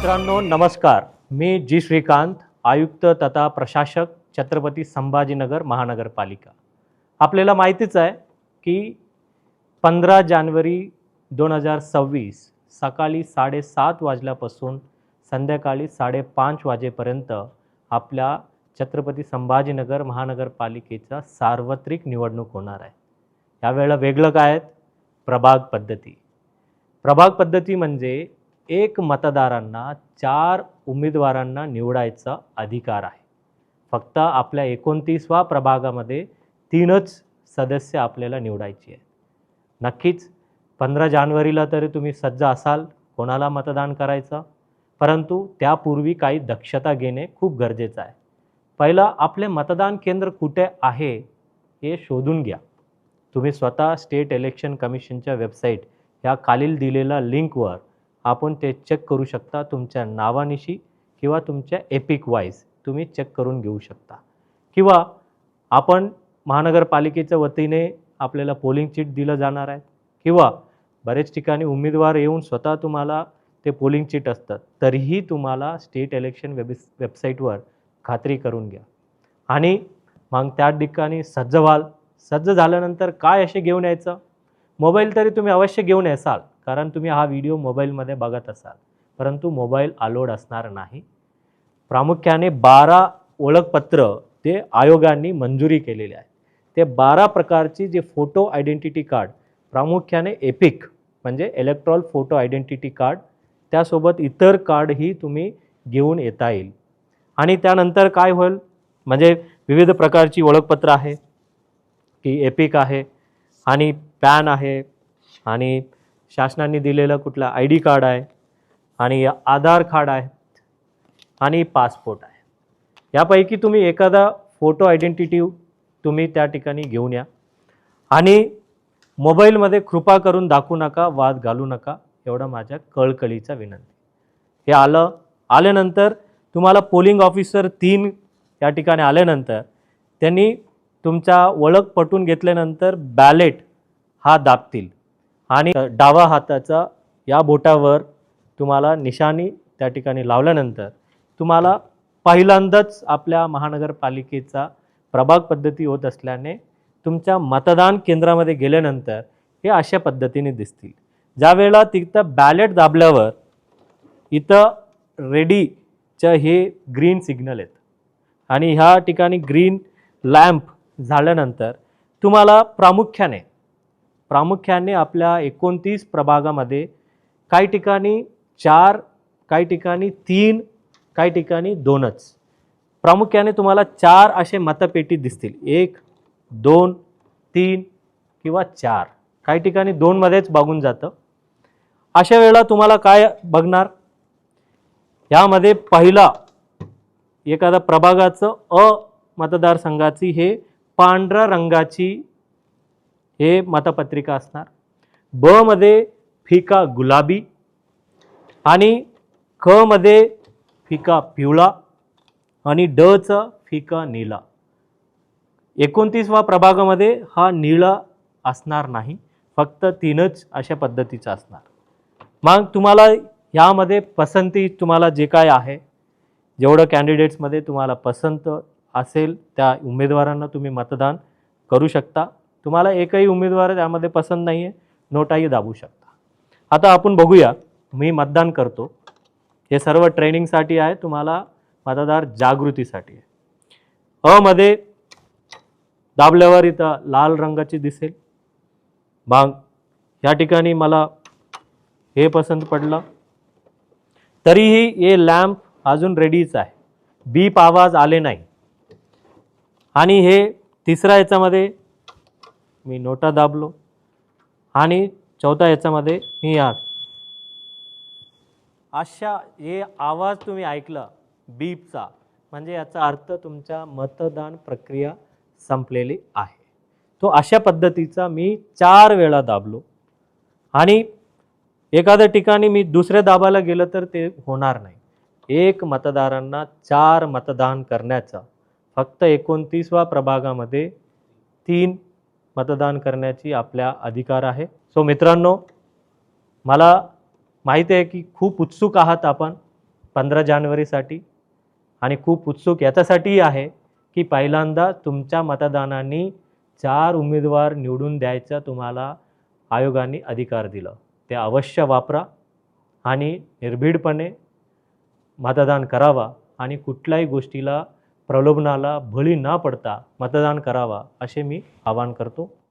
मित्रांनो नमस्कार, मी जी श्रीकांत, आयुक्त तथा प्रशासक छत्रपती संभाजीनगर महानगरपालिका। आपल्याला माहितीच आहे की 15 जानेवारी 2026 सकाळी 7:30 वाजल्यापासून संध्याकाळी 5:30 वाजेपर्यंत आपल्या छत्रपती संभाजीनगर महानगरपालिकेचा सार्वत्रिक निवडणूक होणार आहे। यावेळेला वेगळं काय आहे? प्रभाग पद्धती। प्रभाग पद्धती म्हणजे एक मतदारांना 4 उमेदवारांना निवडायचा अधिकार आहे। फक्त आपल्या 29व्या प्रभागामध्ये 3च सदस्य आपल्याला निवडायचे आहेत। नक्कीच 15 जानेवारीला तरी तुम्ही सज्ज असाल कोणाला मतदान करायचं, परंतु त्यापूर्वी काही दक्षता घेणे खूप गरजेचं आहे। पहिला आपले मतदान केंद्र कुठे आहे हे शोधून घ्या। तुम्ही स्वतः स्टेट इलेक्शन कमिशनच्या वेबसाईट या खालील दिलेल्या लिंकवर आपण ते चेक करू शकता। तुमच्या नावानिशी किंवा तुमच्या एपिक वाईज तुम्ही चेक करून घेऊ शकता, किंवा आपण महानगरपालिकेच्या वतीने आपल्याला पोलिंग चिट दिलं जाणार आहे, किंवा बरेच ठिकाणी उमेदवार येऊन स्वतः तुम्हाला ते पोलिंग चिट असतं, तरीही तुम्हाला स्टेट इलेक्शन वेबसाईटवर खात्री करून घ्या। आणि मग त्या ठिकाणी सज्ज व्हाल। सज्ज झाल्यानंतर काय असे घेऊन यायचं? मोबाईल तरी तुम्ही अवश्य घेऊन याल, कारण तुम्ही हा व्हिडिओ मोबाईलमध्ये बघत असाल, परंतु मोबाईल अलाउड असणार नाही। प्रामुख्याने 12 ओळखपत्र ते आयोगाने मंजुरी केलेले आहे। ते 12 प्रकारची जे फोटो आयडेंटिटी कार्ड, प्रामुख्याने एपिक म्हणजे इलेक्ट्रॉल फोटो आयडेंटिटी कार्ड, त्यासोबत इतर कार्डही तुम्ही घेऊन येता येईल। आणि त्यानंतर काय होईल म्हणजे विविध प्रकारची ओळखपत्र आहे की एपिक आहे आणि पॅन आहे आणि शासनाने दिलेलं कुठला ID कार्ड आहे आणि आधार कार्ड आहे आणि पासपोर्ट आहे। यापैकी तुम्ही एखादा फोटो आयडेंटिटी तुम्ही त्या ठिकाणी घेऊन या। आणि मोबाईलमध्ये कृपा करून दाखवू नका, वाद घालू नका, एवढा माझ्या कळकळीचा विनंती। हे आल्यानंतर तुम्हाला पोलिंग ऑफिसर 3 या ठिकाणी आल्यानंतर त्यांनी तुमचा ओळख पटवून घेतल्यानंतर बॅलेट हा दाबतील आणि डावा हाताचा या बोटावर तुम्हाला निशाणी त्या ठिकाणी लावल्यानंतर तुम्हाला पहिल्यांदाच आपल्या महानगरपालिकेचा प्रभाग पद्धती होत असल्याने तुमच्या मतदान केंद्रामध्ये गेल्यानंतर हे अशा पद्धतीने दिसतील। ज्यावेळेला तिथं बॅलेट दाबल्यावर इथं रेडीचं हे ग्रीन सिग्नल येतं आणि ह्या ठिकाणी ग्रीन लॅम्प झाल्यानंतर तुम्हाला प्रामुख्याने आपल्या 29 प्रभागामध्ये काही ठिकाणी 4, काही ठिकाणी 3, काही ठिकाणी 2च, प्रामुख्याने तुम्हाला 4 असे मतपेटी दिसतील। 1, 2, 3 किंवा 4, काही ठिकाणी 2 मध्येच बघून जातं। अशा वेळेला तुम्हाला काय बघणार, यामध्ये पहिला एखादा प्रभागाचं मतदारसंघाची हे पांढऱ्या रंगाची हे मतपत्रिका असणार। ब मध्ये फिका गुलाबी आणि क मध्ये फिका पिवळा आणि ड चा फिका निळा। 29व्या प्रभागामध्ये हा निळा असणार नाही, फक्त 3च अशा पद्धतीचा असणार। मग तुम्हाला यामध्ये पसंती तुम्हाला जे काय आहे, जेवढं कॅन्डिडेट्समध्ये तुम्हाला पसंत असेल त्या उमेदवारांना तुम्ही मतदान करू शकता। तुम्हाला एकही उमेदवार त्यामध्ये पसंत नाही आहे, नोटाही दाबू शकता। आता आपण बघूया, मी मतदान करतो। हे सर्व ट्रेनिंगसाठी आहे, तुम्हाला मतदार जागृतीसाठी आहे। अ मध्ये दाबल्यावर इथं लाल रंगाची दिसेल। मग या ठिकाणी मला हे पसंत पडलं, तरीही हे लॅम्प अजून रेडीच आहे, बीप आवाज आले नाही। आणि हे तिसऱ्या याच्यामध्ये मी नोटा दाबलो आणि चौथ्या याच्यामध्ये मी अशा हे आवाज तुम्ही ऐकला बीपचा, म्हणजे याचा अर्थ तुमच्या मतदान प्रक्रिया संपलेली आहे। तो अशा पद्धतीचा मी 4 वेळा दाबलो आणि एखाद्या ठिकाणी मी दुसऱ्या दाबायला गेलं तर ते होणार नाही। एक मतदारांना 4 मतदान करण्याचा, फक्त 29व्या प्रभागामध्ये 3 मतदान करण्याची आपल्या अधिकार आहे। सो मित्रांनो, मला माहिती आहे की खूप उत्सुक आहात आपण 15 जानेवारीसाठी आणि खूप उत्सुक याच्यासाठीही आहे की पहिल्यांदा तुमच्या मतदानाने 4 उमेदवार निवडून द्यायचा तुम्हाला आयोगाने अधिकार दिला. ते अवश्य वापरा आणि निर्भीडपणे मतदान करावा आणि कुठल्याही गोष्टीला प्रलोभनाला बळी न पडता मतदान करावा असे मी आवाहन करतो.